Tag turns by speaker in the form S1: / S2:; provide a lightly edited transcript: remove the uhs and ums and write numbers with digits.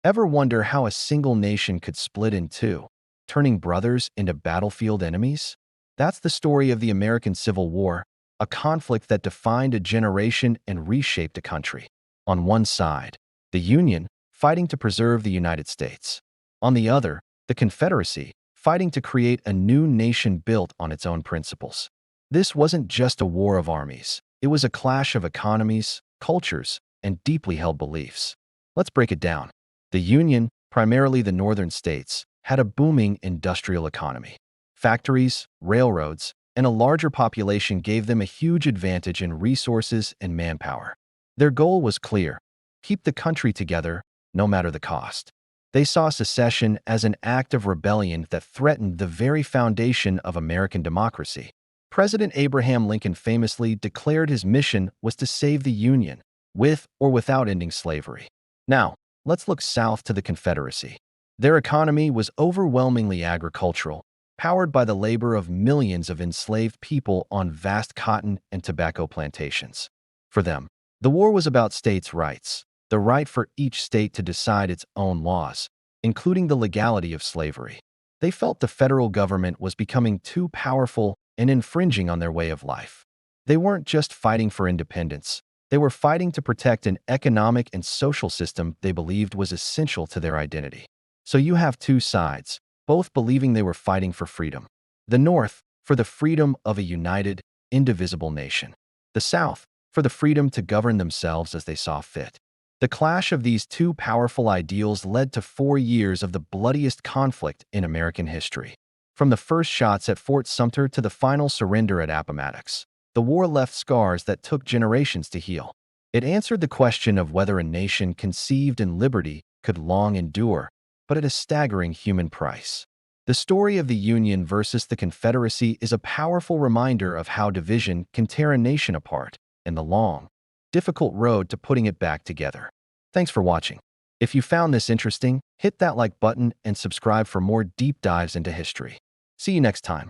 S1: Ever wonder how a single nation could split in two, turning brothers into battlefield enemies? That's the story of the American Civil War, a conflict that defined a generation and reshaped a country. On one side, the Union, fighting to preserve the United States. On the other, the Confederacy, fighting to create a new nation built on its own principles. This wasn't just a war of armies. It was a clash of economies, cultures, and deeply held beliefs. Let's break it down. The Union, primarily the northern states, had a booming industrial economy. Factories, railroads, and a larger population gave them a huge advantage in resources and manpower. Their goal was clear: keep the country together, no matter the cost. They saw secession as an act of rebellion that threatened the very foundation of American democracy. President Abraham Lincoln famously declared his mission was to save the Union, with or without ending slavery. Now, let's look south to the Confederacy. Their economy was overwhelmingly agricultural, powered by the labor of millions of enslaved people on vast cotton and tobacco plantations. For them, the war was about states' rights, the right for each state to decide its own laws, including the legality of slavery. They felt the federal government was becoming too powerful and infringing on their way of life. They weren't just fighting for independence. They were fighting to protect an economic and social system they believed was essential to their identity. So you have two sides, both believing they were fighting for freedom. The North, for the freedom of a united, indivisible nation. The South, for the freedom to govern themselves as they saw fit. The clash of these two powerful ideals led to 4 years of the bloodiest conflict in American history. From the first shots at Fort Sumter to the final surrender at Appomattox, the war left scars that took generations to heal. It answered the question of whether a nation conceived in liberty could long endure, but at a staggering human price. The story of the Union versus the Confederacy is a powerful reminder of how division can tear a nation apart and the long, difficult road to putting it back together. Thanks for watching. If you found this interesting, hit that like button and subscribe for more deep dives into history. See you next time.